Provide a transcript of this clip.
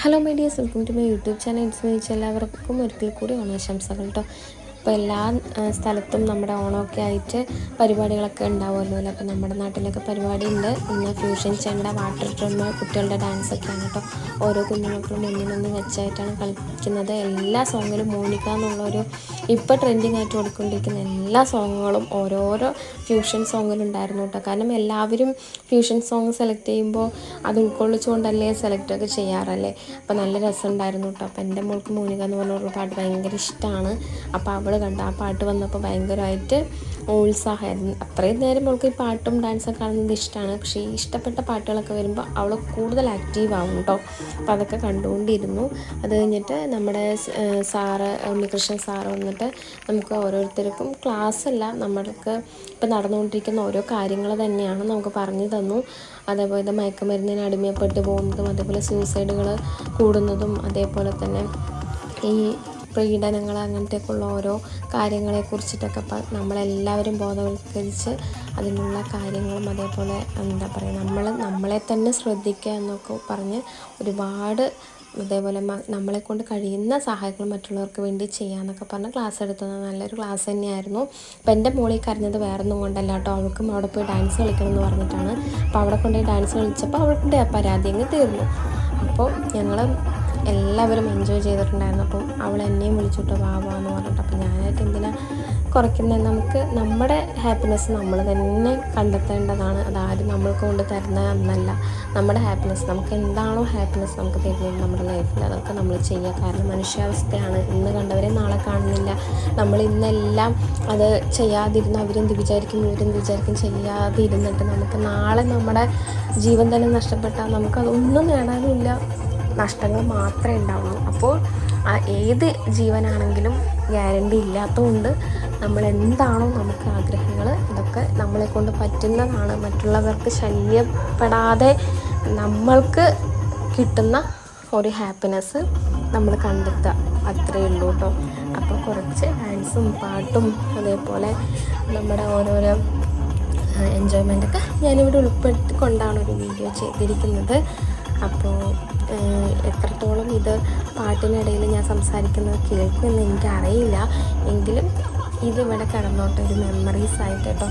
Hello my dears, welcome to my YouTube channel. സ്നേഹിച്ച എല്ലാവർക്കും ഒരിക്കൽ കൂടി ഓണാശംസകൾ കേട്ടോ. അപ്പോൾ എല്ലാ സ്ഥലത്തും നമ്മുടെ ഓണമൊക്കെ ആയിട്ട് പരിപാടികളൊക്കെ ഉണ്ടാവുമല്ലോ അല്ലേ. അപ്പോൾ നമ്മുടെ നാട്ടിലൊക്കെ പരിപാടി ഉണ്ട്. ഇന്ന് ഫ്യൂഷൻ ചെണ്ട, വാട്ടർ ഡ്രം, കുട്ടികളുടെ ഡാൻസൊക്കെയാണ് കേട്ടോ. ഓരോ കുഞ്ഞുമക്കളും മുന്നിൽ വെച്ചായിട്ടാണ് കളിക്കുന്നത്. എല്ലാ സോങ്ങിലും മോണിക്ക എന്നുള്ളൊരു ഇപ്പോൾ ട്രെൻഡിങ് ആയിട്ട് ഓടിക്കൊണ്ടിരിക്കുന്ന എല്ലാ സോങ്ങുകളും ഓരോരോ ഫ്യൂഷൻ സോങ്ങിലുണ്ടായിരുന്നു കേട്ടോ. കാരണം എല്ലാവരും ഫ്യൂഷൻ സോങ് സെലക്ട് ചെയ്യുമ്പോൾ അത് ഉൾക്കൊള്ളിച്ചുകൊണ്ടല്ലേ സെലക്റ്റൊക്കെ ചെയ്യാറല്ലേ. അപ്പോൾ നല്ല രസമുണ്ടായിരുന്നു കേട്ടോ. അപ്പോൾ എൻ്റെ മോൾക്ക് മോനിക എന്ന് പറഞ്ഞുള്ള പാട്ട് ഭയങ്കര ഇഷ്ടമാണ്. അപ്പോൾ അവൾ കണ്ട ആ പാട്ട് വന്നപ്പോൾ ഭയങ്കരമായിട്ട് ഉത്സാഹമായിരുന്നു. അത്രയും നേരം മോൾക്ക് ഈ പാട്ടും ഡാൻസൊക്കെ കാണുന്നത് ഇഷ്ടമാണ്. പക്ഷേ ഈ ഇഷ്ടപ്പെട്ട പാട്ടുകളൊക്കെ വരുമ്പോൾ അവൾ കൂടുതൽ ആക്റ്റീവ് ആവും കേട്ടോ. അപ്പോൾ അതൊക്കെ കണ്ടുകൊണ്ടിരുന്നു. അത് കഴിഞ്ഞിട്ട് നമ്മുടെ സാറ് ഉണ്ണികൃഷ്ണൻ സാറ് വന്നിട്ട് നമുക്ക് ഓരോരുത്തർക്കും ക്ലാസ്സല്ല, നമ്മൾക്ക് ഇപ്പോൾ നടന്നുകൊണ്ടിരിക്കുന്ന ഓരോ കാര്യങ്ങൾ തന്നെയാണ് നമുക്ക് പറഞ്ഞു തന്നു. അതേപോലെ മയക്കുമരുന്നിന് അടിമപ്പെട്ട് പോകുന്നതും അതേപോലെ സൂസൈഡുകൾ കൂടുന്നതും അതേപോലെ തന്നെ ഈ പീഡനങ്ങൾ അങ്ങനത്തെയൊക്കെയുള്ള ഓരോ കാര്യങ്ങളെക്കുറിച്ചിട്ടൊക്കെ നമ്മളെല്ലാവരും ബോധവൽക്കരിച്ച് അതിനുള്ള കാര്യങ്ങളും അതേപോലെ എന്താ പറയുക നമ്മളെ തന്നെ ശ്രദ്ധിക്കുക എന്നൊക്കെ പറഞ്ഞ് ഒരുപാട് അതേപോലെ നമ്മളെക്കൊണ്ട് കഴിയുന്ന സഹായങ്ങൾ മറ്റുള്ളവർക്ക് വേണ്ടി ചെയ്യാമെന്നൊക്കെ പറഞ്ഞ് ക്ലാസ് എടുത്തത് നല്ലൊരു ക്ലാസ് തന്നെയായിരുന്നു. അപ്പോൾ എൻ്റെ മോളിൽ കരഞ്ഞത് വേറൊന്നും കൊണ്ടല്ല കേട്ടോ. അവൾക്കും അവിടെ പോയി ഡാൻസ് കളിക്കണം എന്ന് പറഞ്ഞിട്ടാണ്. അപ്പോൾ അവിടെ കൊണ്ടുപോയി ഡാൻസ് കളിച്ചപ്പോൾ അവളുടെ പരാതി അങ്ങ് തീർന്നു. അപ്പോൾ ഞങ്ങൾ എല്ലാവരും എൻജോയ് ചെയ്തിട്ടുണ്ടായിരുന്നു. അപ്പം അവൾ എന്നെയും വിളിച്ചിട്ട് വാവാന്ന് പറഞ്ഞിട്ട്. അപ്പോൾ ഞാനായിട്ട് എന്തിനാ കുറയ്ക്കുന്നത്? നമുക്ക് നമ്മുടെ ഹാപ്പിനെസ് നമ്മൾ തന്നെ കണ്ടെത്തേണ്ടതാണ്. അതാരും നമ്മൾക്ക് കൊണ്ട് തരുന്ന ഒന്നല്ല. നമ്മുടെ ഹാപ്പിനെസ്, നമുക്ക് എന്താണോ ഹാപ്പിനെസ് നമുക്ക് തരുന്നത് നമ്മുടെ ലൈഫിൽ, അതൊക്കെ നമ്മൾ ചെയ്യുക. കാരണം മനുഷ്യാവസ്ഥയാണ്. ഇന്ന് കണ്ടവരെ നാളെ കാണുന്നില്ല. നമ്മൾ ഇന്നെല്ലാം അത് ചെയ്യാതിരുന്ന് അവരെന്ത് വിചാരിക്കും ഇവരെന്ത് വിചാരിക്കും ചെയ്യാതിരുന്നിട്ട് നമുക്ക് നാളെ നമ്മുടെ ജീവൻ തന്നെ നഷ്ടപ്പെട്ടാൽ നമുക്കതൊന്നും നേടാനുമില്ല, നഷ്ടങ്ങൾ മാത്രമേ ഉണ്ടാവുള്ളൂ. അപ്പോൾ ഏത് ജീവനാണെങ്കിലും ഗ്യാരണ്ടി ഇല്ലാത്തതുകൊണ്ട് നമ്മൾ എന്താണോ നമുക്ക് ആഗ്രഹങ്ങൾ ഇതൊക്കെ നമ്മളെക്കൊണ്ട് പറ്റുന്നതാണ്. മറ്റുള്ളവർക്ക് ശല്യപ്പെടാതെ നമ്മൾക്ക് കിട്ടുന്ന ഒരു ഹാപ്പിനെസ് നമ്മൾ കണ്ടെത്തുക, അത്രയേ ഉള്ളൂ കേട്ടോ. അപ്പോൾ കുറച്ച് ഡാൻസും പാട്ടും അതേപോലെ നമ്മുടെ ഓരോരോ എൻജോയ്മെൻറ്റൊക്കെ ഞാനിവിടെ ഉൾപ്പെടുത്തിക്കൊണ്ടാണ് ഒരു വീഡിയോ ചെയ്തിരിക്കുന്നത്. അപ്പോൾ എത്രത്തോളം ഇത് പാട്ടിനിടയിൽ ഞാൻ സംസാരിക്കുന്നത് കേൾക്കുമെന്ന് എനിക്കറിയില്ല. എങ്കിലും ഇതിവിടെ കിടന്നോട്ടെ, ഒരു മെമ്മറീസ് ആയിട്ട് കേട്ടോ.